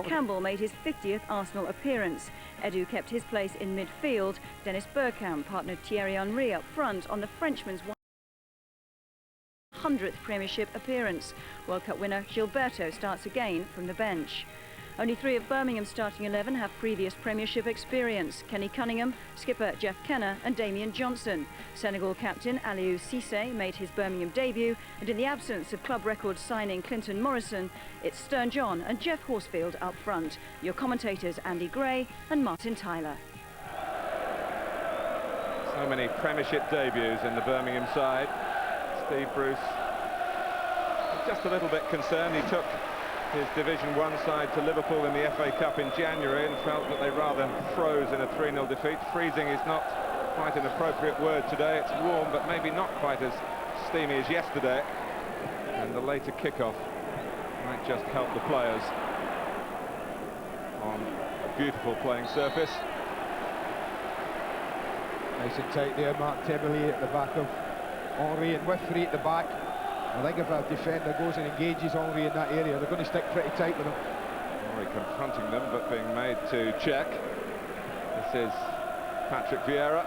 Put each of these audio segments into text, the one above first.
Campbell made his 50th Arsenal appearance. Edu kept his place in midfield. Dennis Bergkamp partnered Thierry Henry up front on the Frenchman's 100th Premiership appearance. World Cup winner Gilberto starts again from the bench. Only 3 of Birmingham's starting 11 have previous Premiership experience. Kenny Cunningham, skipper Jeff Kenner and Damien Johnson. Senegal captain Aliou Cissé made his Birmingham debut, and in the absence of club record signing Clinton Morrison, it's Stern John and Jeff Horsfield up front. Your commentators Andy Gray and Martin Tyler. So many Premiership debuts in the Birmingham side. Steve Bruce just a little bit concerned. He took his Division 1 side to Liverpool in the FA Cup in January and felt that they rather froze in a 3-0 defeat. Freezing is not quite an appropriate word today. It's warm, but maybe not quite as steamy as yesterday. And the later kickoff might just help the players on a beautiful playing surface. Nice and tight there, Mark Tebele at the back of Henry, and with 3 at the back, I think if a defender goes and engages Henry in that area, they're going to stick pretty tight with him. Henry confronting them, but being made to check. This is Patrick Vieira.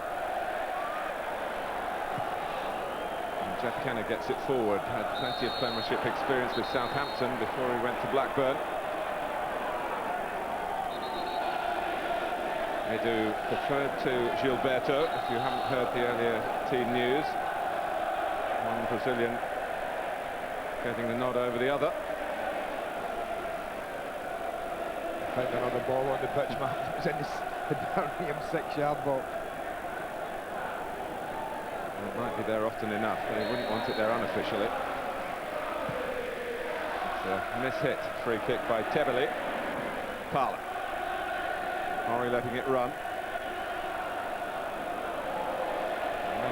And Jeff Kenner gets it forward. Had plenty of Premiership experience with Southampton before he went to Blackburn. Edu preferred to Gilberto, if you haven't heard the earlier team news. One Brazilian getting the nod over the other. Found another ball on the pitch, man. It was in the Birmingham 6-yard box. It might be there often enough, but he wouldn't want it there unofficially. It's a miss-hit free kick by Tebele. Parler. Henry letting it run.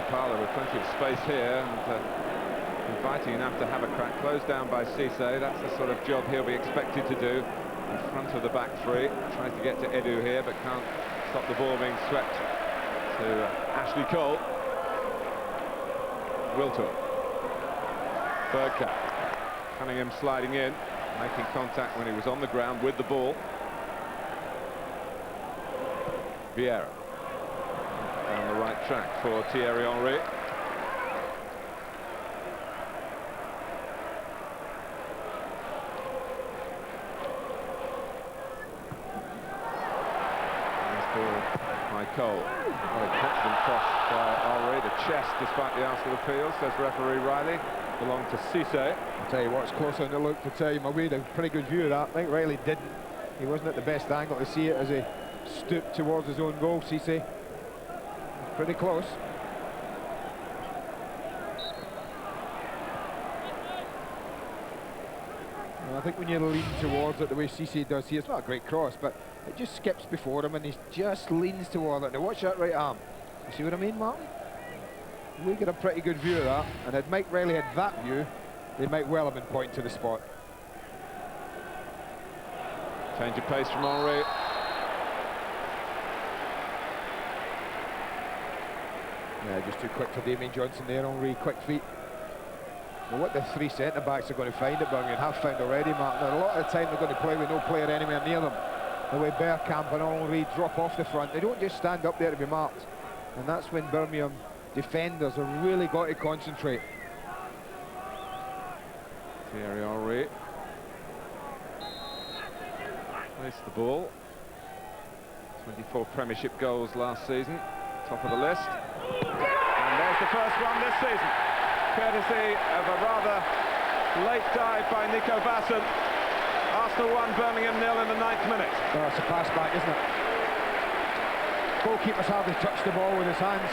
Parler with plenty of space here and inviting enough to have a crack. Closed down by Cissé. That's the sort of job he'll be expected to do in front of the back 3. Tries to get to Edu here, but can't stop the ball being swept to Ashley Cole. Wiltor. Bergkamp. Cunningham sliding in, making contact when he was on the ground with the ball. Vieira. On the right track for Thierry Henry. Nice ball by Cole. Very confident cross by Henry. The chest, despite the Arsenal appeal, says referee Riley, belonged to Cissé. I'll tell you what, it's close on the look to tell you my way. Had a pretty good view of that. I think Riley didn't. He wasn't at the best angle to see it as he stooped towards his own goal, Cissé. Pretty close. And I think when you're leaning towards it the way Cissé does here, it's not a great cross, but it just skips before him and he just leans toward it. Now watch that right arm. You see what I mean, Martin? We get a pretty good view of that, and had Mike Riley had that view, they might well have been pointing to the spot. Change of pace from Henry. Yeah, just too quick for Damien Johnson there, Henry, quick feet. Now what the 3 centre-backs are going to find at Birmingham, have found already, Martin. Now, a lot of the time they're going to play with no player anywhere near them. The way Bergkamp and Henry drop off the front, they don't just stand up there to be marked. And that's when Birmingham defenders have really got to concentrate. Thierry Henry. Placed the ball. 24 Premiership goals last season. Top of the list. And there's the first one this season, courtesy of a rather late dive by Nico Vasson. Arsenal 1, Birmingham 0 in the 9th minute. Oh, it's a pass back, isn't it? Goalkeeper's hardly touched the ball with his hands.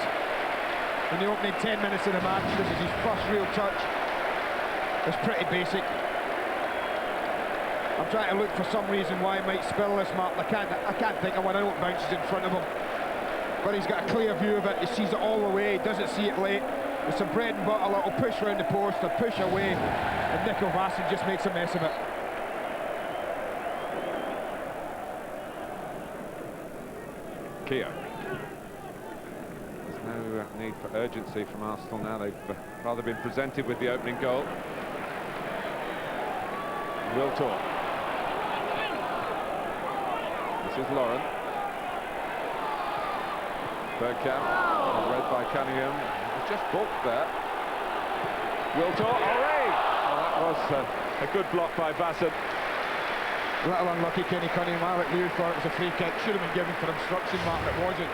In the opening 10 minutes of the match, this is his first real touch. It's pretty basic. I'm trying to look for some reason why he might spill this, Mark. I can't think of one. I know it bounces in front of him. But he's got a clear view of it. He sees it all the way. He doesn't see it late. With some bread and butter, a little push round the post, a push away, and Nico Vasson just makes a mess of it. Keogh. There's no need for urgency from Arsenal now. They've rather been presented with the opening goal. Wiltor. This is Lauren. Bergkamp, read by Cunningham. He's just balked there. Wiltor, Henri! Oh, that was a good block by Bassett. A little unlucky, Kenny Cunningham. Alec Lear thought it was a free kick. Should have been given for obstruction, Martin. It wasn't.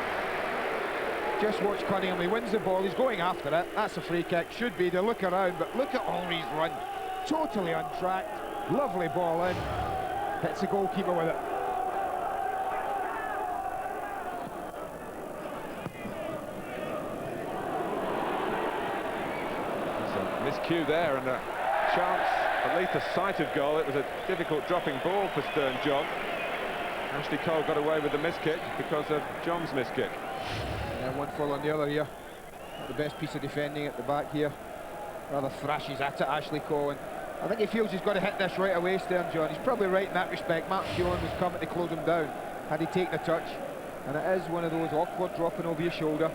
Just watch Cunningham. He wins the ball. He's going after it. That's a free kick. Should be. They look around, but look at Henri's run. Totally untracked. Lovely ball in. Hits the goalkeeper with it. Miscue there and a chance, at least a sighted goal. It was a difficult dropping ball for Stern John. Ashley Cole got away with the miss kick because of John's miss kick. Yeah, one full on the other here. The best piece of defending at the back here. Rather thrashes at it, Ashley Cole. And I think he feels he's got to hit this right away, Stern John. He's probably right in that respect. Martin Keown was coming to close him down had he taken a touch. And it is one of those awkward dropping over your shoulder.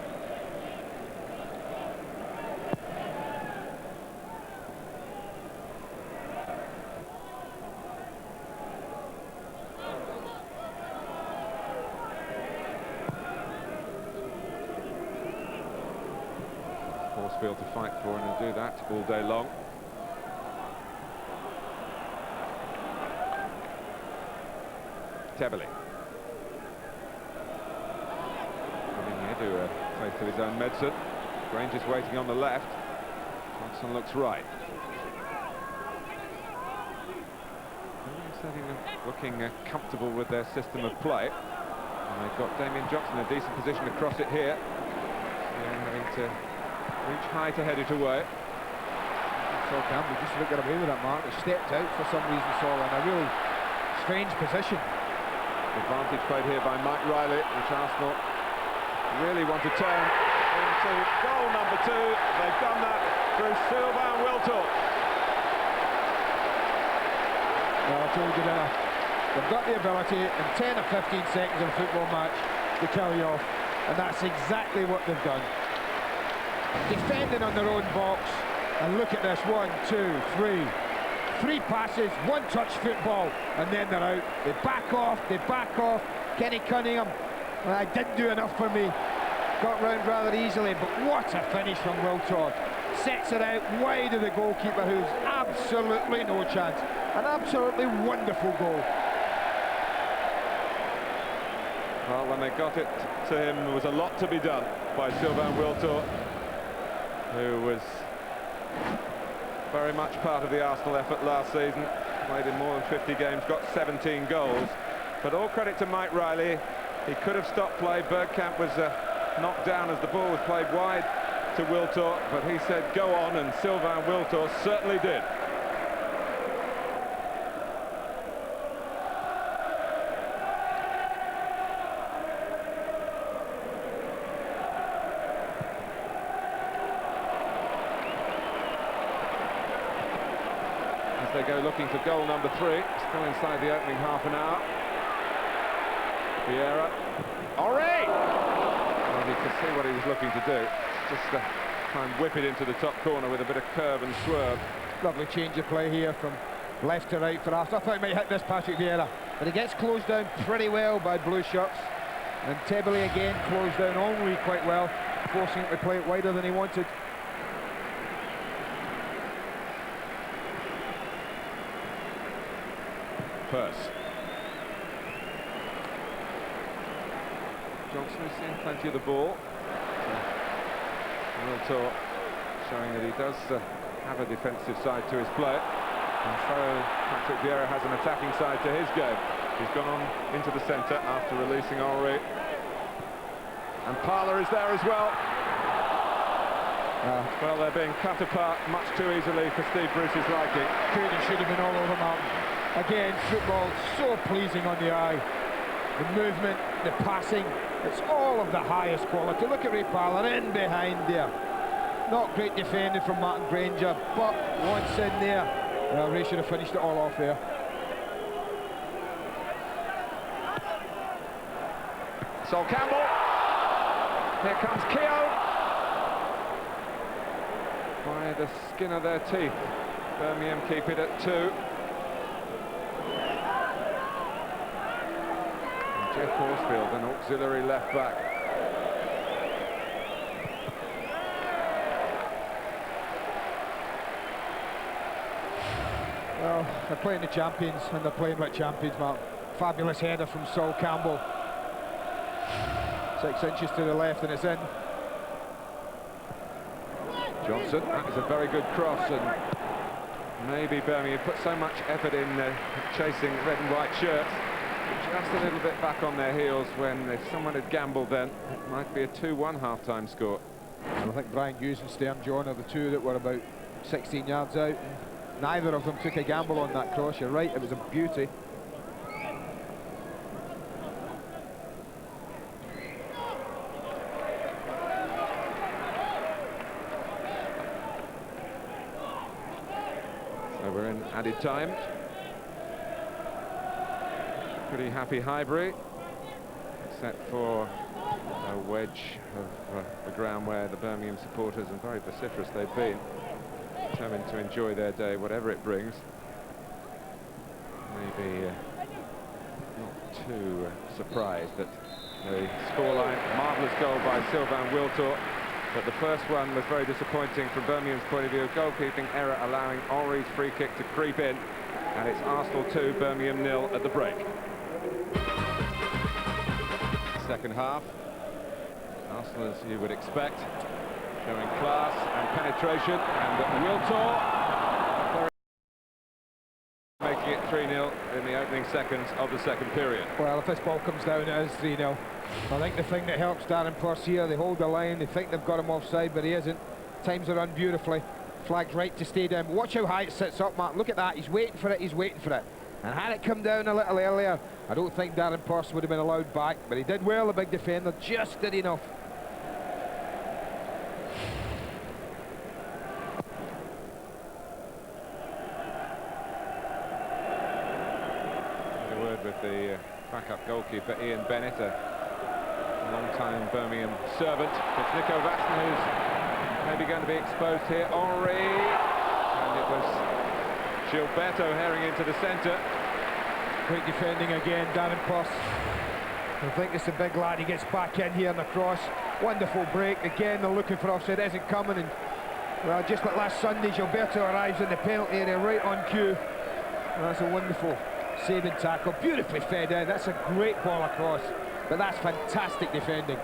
Horsfield to fight for and do that all day long. Tebele. Coming here to play to his own medicine. Granger's waiting on the left. Johnson looks right. Looking comfortable with their system of play. And they've got Damien Johnson in a decent position to cross it here. Having to reach high to head it away. Sol Campbell just looked away with that, Mark. He stepped out for some reason, Sol, in a really strange position. Advantage played here by Mike Riley, which Arsenal really want to turn into goal number 2. They've done that through Silva and Wiltor. Well, I told you there, they've got the ability in 10 or 15 seconds of a football match to kill you off, and that's exactly what they've done. Defending on their own box, and look at this, 1, 2, 3. 3 passes, 1 touch football, and then they're out. They back off. Kenny Cunningham, well, didn't do enough for me. Got round rather easily, but what a finish from Wiltor. Sets it out wide of the goalkeeper, who's absolutely no chance. An absolutely wonderful goal. Well, when they got it to him, there was a lot to be done by Sylvain Wiltor, who was very much part of the Arsenal effort last season. Played in more than 50 games, got 17 goals. But all credit to Mike Riley. He could have stopped play. Bergkamp was knocked down as the ball was played wide to Wiltor, but he said go on, and Sylvain Wiltor certainly did. They go looking for goal number 3, still inside the opening half an hour. Vieira. Henri! Well, you could see what he was looking to do. Just try and whip it into the top corner with a bit of curve and swerve. Lovely change of play here from left to right for Arsenal. I thought he might hit this Patrick Vieira, but he gets closed down pretty well by blue shirts. And Tebele again closed down Henri quite well, forcing him to play it wider than he wanted. Purse. Johnson has seen plenty of the ball. Wiltor showing that he does have a defensive side to his play. And so Patrick Vieira has an attacking side to his game. He's gone on into the centre after releasing Henri. And Parler is there as well. Well, they're being cut apart much too easily for Steve Bruce's liking. Could and should have been all over Martin. Again, football so pleasing on the eye. The movement, the passing, it's all of the highest quality. Look at Ray Parler in behind there. Not great defending from Martin Granger, but once in there, well, Ray should have finished it all off there. Sol Campbell. Here comes Keown. By the skin of their teeth. Birmingham keep it at 2. Jeff Horsfield, an auxiliary left back. Well, they're playing the champions, and they're playing like champions, Mark. Fabulous header from Sol Campbell. 6 inches to the left, and it's in. Johnson, that is a very good cross, and maybe Birmingham put so much effort in chasing red and white shirts, just a little bit back on their heels when if someone had gambled then, it might be a 2-1 half-time score. And I think Brian Hughes and Stern John are the two that were about 16 yards out. Neither of them took a gamble on that cross. You're right, it was a beauty. So we're in added time. Pretty happy Highbury, except for a wedge of the ground where the Birmingham supporters, and very vociferous they've been, determined to enjoy their day, whatever it brings. Maybe not too surprised at the scoreline. Marvellous goal by Silva and Wiltor, but the first one was very disappointing from Birmingham's point of view. Goalkeeping error allowing Henry's free kick to creep in, and it's Arsenal 2, Birmingham 0 at the break. Second half, Arsenal, as you would expect, showing class and penetration, and Wiltor making it 3-0 in the opening seconds of the second period. Well, if this ball comes down, it is 3-0. I think the thing that helps Darren Purse here, they hold the line, they think they've got him offside, but he isn't. Times are run beautifully. Flagged right to stay down. Watch how high it sits up, Mark. Look at that. He's waiting for it, he's waiting for it. And had it come down a little earlier, I don't think Darren Purse would have been allowed back, but he did well, the big defender, just did enough. With the backup goalkeeper Ian Bennett, a long-time Birmingham servant. It's Nico Vasson who's maybe going to be exposed here. Henry, and it was Gilberto herring into the centre. Great defending again, Darren Purse. I think it's a big lad, he gets back in here and across. Wonderful break, again they're looking for offside, it isn't coming, and well, just like last Sunday, Gilberto arrives in the penalty area right on cue. And that's a wonderful saving tackle, beautifully fed in. That's a great ball across, but that's fantastic defending.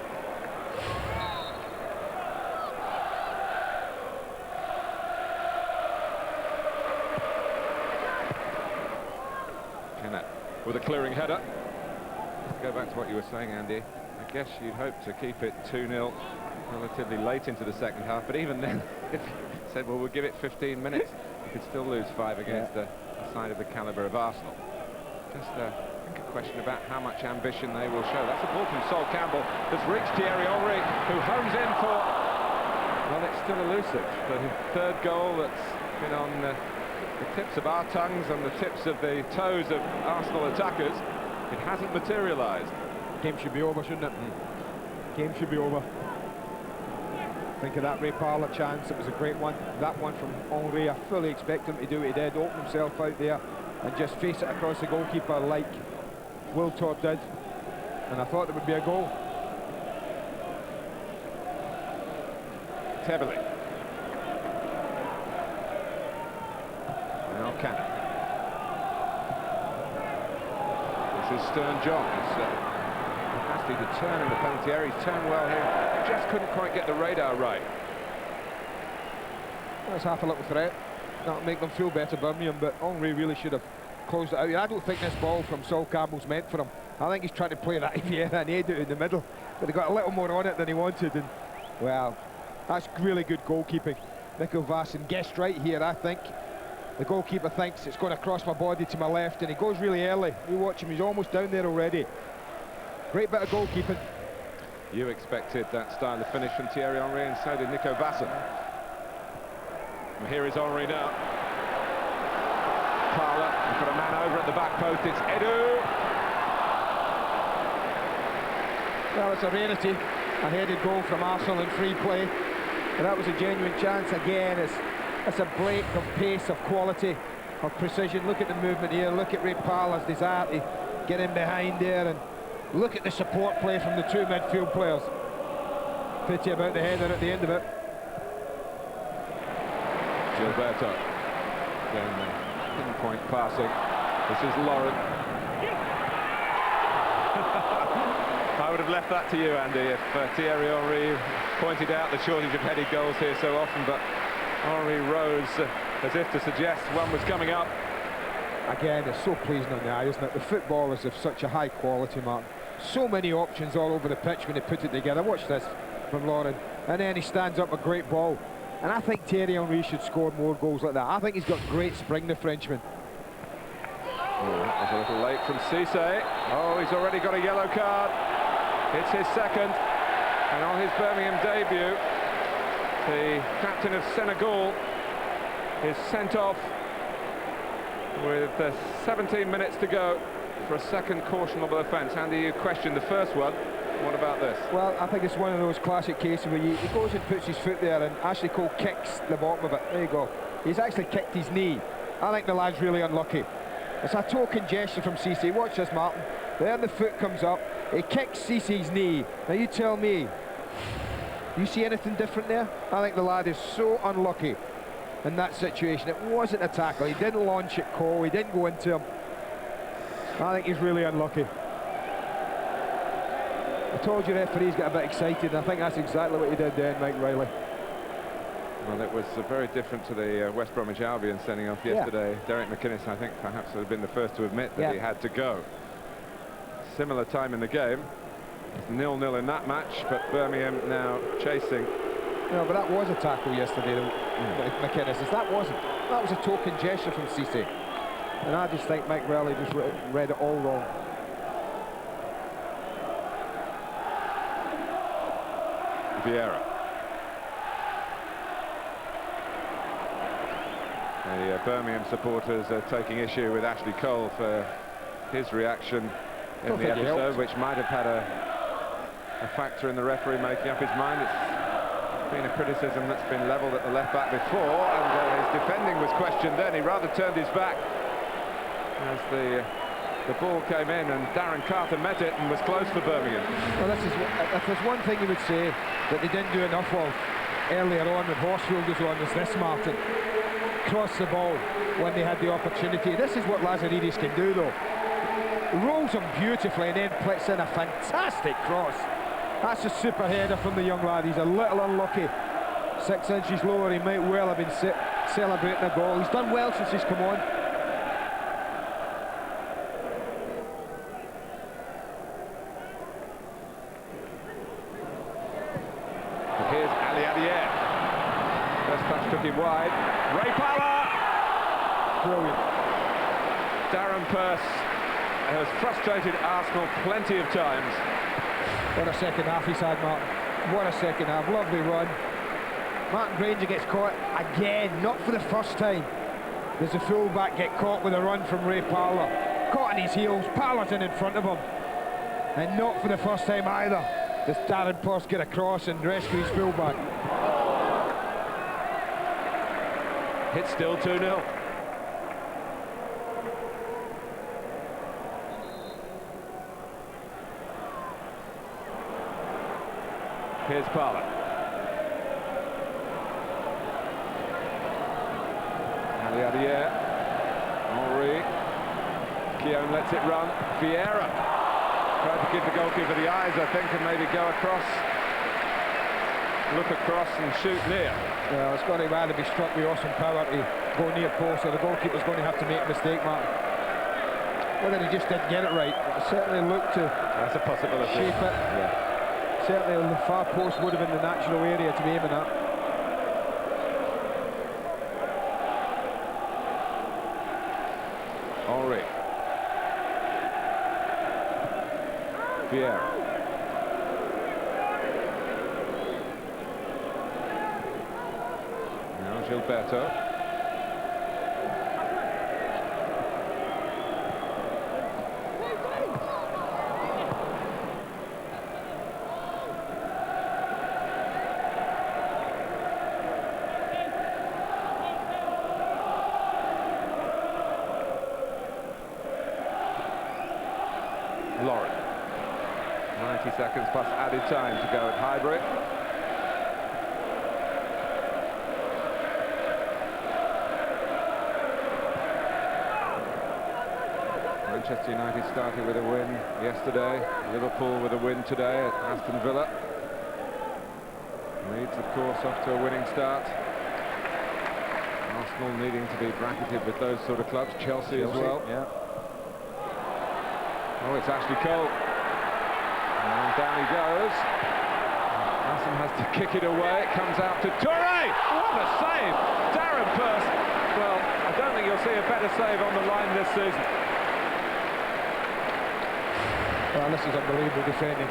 Kennett with a clearing header. To go back to what you were saying, Andy, I guess you'd hope to keep it 2-0 relatively late into the second half, but even then, if you said, well, we'll give it 15 minutes, you could still lose 5 against a side of the calibre of Arsenal. Just I think a question about how much ambition they will show. That's a ball from Sol Campbell that's reached Thierry Henry, who homes in for, well, it's still elusive. The third goal that's been on the tips of our tongues and the tips of the toes of Arsenal attackers. It hasn't materialised. Game should be over, shouldn't it? Game should be over. Think of that Ray Parlour chance, it was a great one. That one from Henry, I fully expect him to do what he did, open himself out there and just face it across the goalkeeper like Wiltor did. And I thought there would be a goal. Tebele. Now Cannon. This is Stern John. Capacity to turn in the penalty area. He's turned well here. Just couldn't quite get the radar right. That's half a little threat. That'll make them feel better, Birmingham, but Henry really should have closed it out. I don't think this ball from Sol Campbell's meant for him. I think he's trying to play that Vieira and Edu in the middle, but he got a little more on it than he wanted, and well, that's really good goalkeeping. Nico Vasson guessed right here, I think. The goalkeeper thinks it's going to cross my body to my left, and he goes really early. You watch him, he's almost down there already. Great bit of goalkeeping. You expected that style of finish from Thierry Henry, and so did Nico Vasson. And here is Henry now. Parlour, he's got a man over at the back post, it's Edu. Well, it's a rarity, a headed goal from Arsenal in free play. But that was a genuine chance again. It's a break of pace, of quality, of precision. Look at the movement here, look at Ray Parlour's desire to get in behind there, and Look at the support play from the two midfield players. Pity about the header at the end of it. Gilberto. Then pinpoint passing. This is Lauren. I would have left that to you, Andy, if Thierry Henry pointed out the shortage of headed goals here so often, but Henry rose as if to suggest one was coming up. Again, it's so pleasing on the eye, isn't it? The football is of such a high quality, Martin. So many options all over the pitch when they put it together. Watch this from Lauren, and then he stands up a great ball. And I think Thierry Henry should score more goals like that. I think he's got great spring, the Frenchman. Oh, that was a little late from Cisse. Oh, he's already got a yellow card. It's his second, and on his Birmingham debut, the captain of Senegal is sent off with 17 minutes to go for a second cautionable offence. Andy, you questioned the first one. What about this? Well, I think it's one of those classic cases where he goes and puts his foot there, and Ashley Cole kicks the bottom of it. There you go. He's actually kicked his knee. I think the lad's really unlucky. It's a token gesture from Cisse. Watch this, Martin. There the foot comes up. He kicks Cisse's knee. Now you tell me, you see anything different there? I think the lad is so unlucky in that situation. It wasn't a tackle. He didn't launch at Cole. He didn't go into him. I think he's really unlucky. I told you referees get a bit excited, and I think that's exactly what he did then, Mike Riley. Well, it was very different to the West Bromwich Albion sending off yesterday. Yeah. Derek McInnes, I think, perhaps would have been the first to admit that he had to go. Similar time in the game. It's 0-0 in that match, but Birmingham now chasing. No, but that was a tackle yesterday, McInnes. That wasn't. That was a token gesture from Cisse. And I just think Mike Riley just read it all wrong. Vieira. The Birmingham supporters are taking issue with Ashley Cole for his reaction in the episode, which might have had a factor in the referee making up his mind. It's been a criticism that's been levelled at the left back before, and his defending was questioned then. He rather turned his back as the ball came in, and Darren Carter met it and was close for Birmingham. Well, if there's one thing you would say that they didn't do enough of earlier on when Horsfield was on, is this, Martin. Cross the ball when they had the opportunity. This is what Lazaridis can do, though. Rolls him beautifully and then puts in a fantastic cross. That's a super header from the young lad. He's a little unlucky. 6 inches lower, he might well have been celebrating a goal. He's done well since he's come on. Here's Ali Adier. First touch took him wide. Ray Power! Brilliant. Darren Pearce has frustrated Arsenal plenty of times. What a second half he's had, Martin. What a second half. Lovely run. Martin Granger gets caught again, not for the first time. There's a full-back get caught with a run from Ray Parlour. Caught on his heels, Pallerton in front of him. And not for the first time either. Does Darren Pearce get across and rescue his full-back. It's still 2-0. Here's Parlour. Ali Adier. Henry. Keown lets it run. Vieira tried to give the goalkeeper the eyes, I think, and maybe go across, look across and shoot near. Well, it's going to either be struck with awesome power to go near post, or the goalkeeper's going to have to make a mistake, Martin. Whether he just didn't get it right, it certainly looked to That's a possibility. shape it. Yeah. Certainly the far post would have been the natural area to be aiming at. Henry. Vieira. Now Gilberto. Lauren. 90 seconds plus added time to go at Highbury. Manchester United started with a win yesterday. Liverpool with a win today at Aston Villa. Leeds, of course, off to a winning start. Arsenal needing to be bracketed with those sort of clubs. Chelsea as well. Yeah. Oh, it's Ashley Cole. And down he goes. Hassan has to kick it away. It comes out to Toure. What a save! Darren Purse. Well, I don't think you'll see a better save on the line this season. Well, this is unbelievable defending.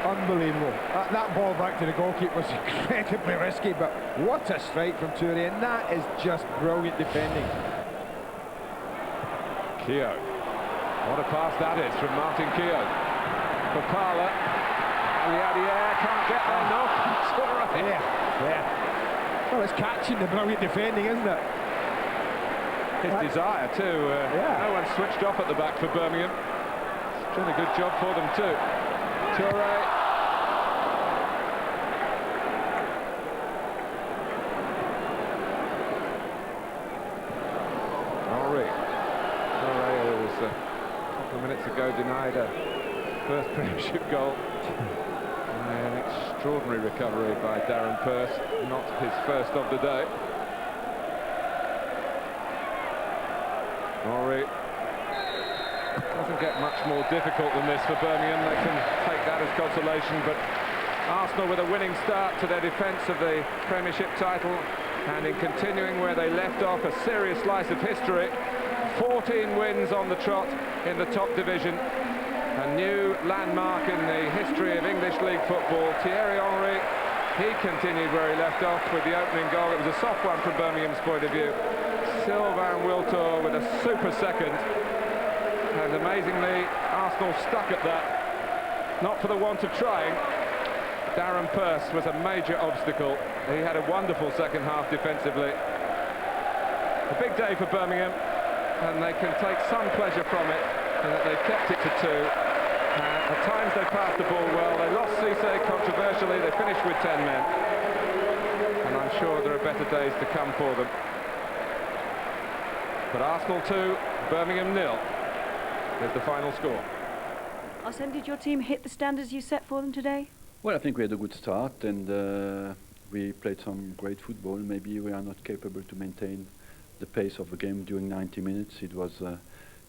Unbelievable. That ball back to the goalkeeper was incredibly risky, but what a strike from Toure, and that is just brilliant defending. Keogh. What a pass that is from Martin Keogh. Papala. Aliadier can't get there, no. It's all right. Yeah. Well, it's catching the brilliant defending, isn't it? His desire too. No one switched off at the back for Birmingham. It's done a good job for them too. Toure. Henry. Toure, who was a couple of minutes ago denied a first Premiership goal. An extraordinary recovery by Darren Purse, not his first of the day. Henry. Doesn't get much more difficult than this for Birmingham. They can take that as consolation, but Arsenal with a winning start to their defence of the Premiership title, and in continuing where they left off, a serious slice of history. 14 wins on the trot in the top division. A new landmark in the history of English League football. Thierry Henry, he continued where he left off with the opening goal. It was a soft one from Birmingham's point of view. Silva and Wiltor with a super second. And amazingly, Arsenal stuck at that, not for the want of trying. Darren Purse was a major obstacle. He had a wonderful second half defensively. A big day for Birmingham, and they can take some pleasure from it, and that they've kept it to 2. At times they passed the ball well. They lost Cisse controversially. They finished with 10 men. And I'm sure there are better days to come for them. But Arsenal 2, Birmingham 0. Is the final score. Arsene, did your team hit the standards you set for them today? Well, I think we had a good start, and we played some great football. Maybe we are not capable to maintain the pace of the game during 90 minutes. It was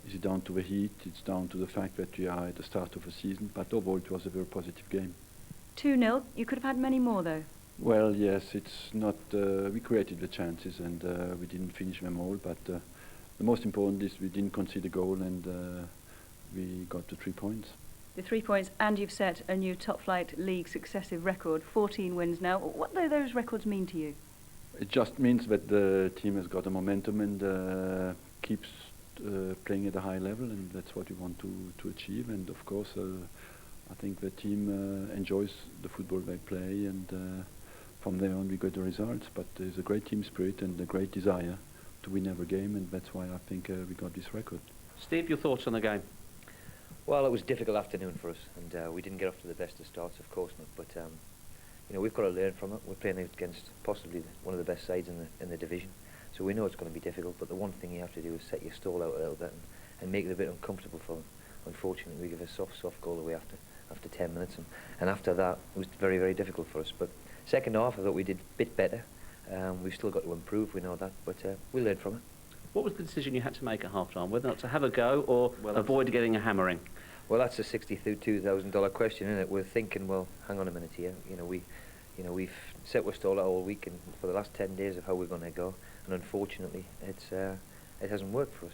is it down to the heat? It's down to the fact that we are at the start of the season. But overall, it was a very positive game. 2-0. You could have had many more, though. Well, yes, it's not. We created the chances, and we didn't finish them all. But the most important is we didn't concede a goal, and we got the 3 points. The 3 points, and you've set a new top-flight league successive record, 14 wins now. What do those records mean to you? It just means that the team has got a momentum and keeps playing at a high level, and that's what we want to achieve. And of course, I think the team enjoys the football they play, and from there on we got the results. But there's a great team spirit and a great desire to win every game, and that's why I think we got this record. Steve, your thoughts on the game? Well, it was a difficult afternoon for us, and we didn't get off to the best of starts, of course not. But you know, we've got to learn from it. We're playing against possibly one of the best sides in the division, so we know it's going to be difficult. But the one thing you have to do is set your stall out a little bit and make it a bit uncomfortable for them. Unfortunately, we give a soft goal away after 10 minutes, and after that, it was very, very difficult for us. But second half, I thought we did a bit better. We've still got to improve. We know that, but we learned from it. What was the decision you had to make at half-time, whether not to have a go or avoid getting a hammering? Well, that's a $62,000 question, isn't it? We're thinking, well, hang on a minute here. We've set our stall out all week and for the last 10 days of how we're going to go, and unfortunately, it hasn't worked for us.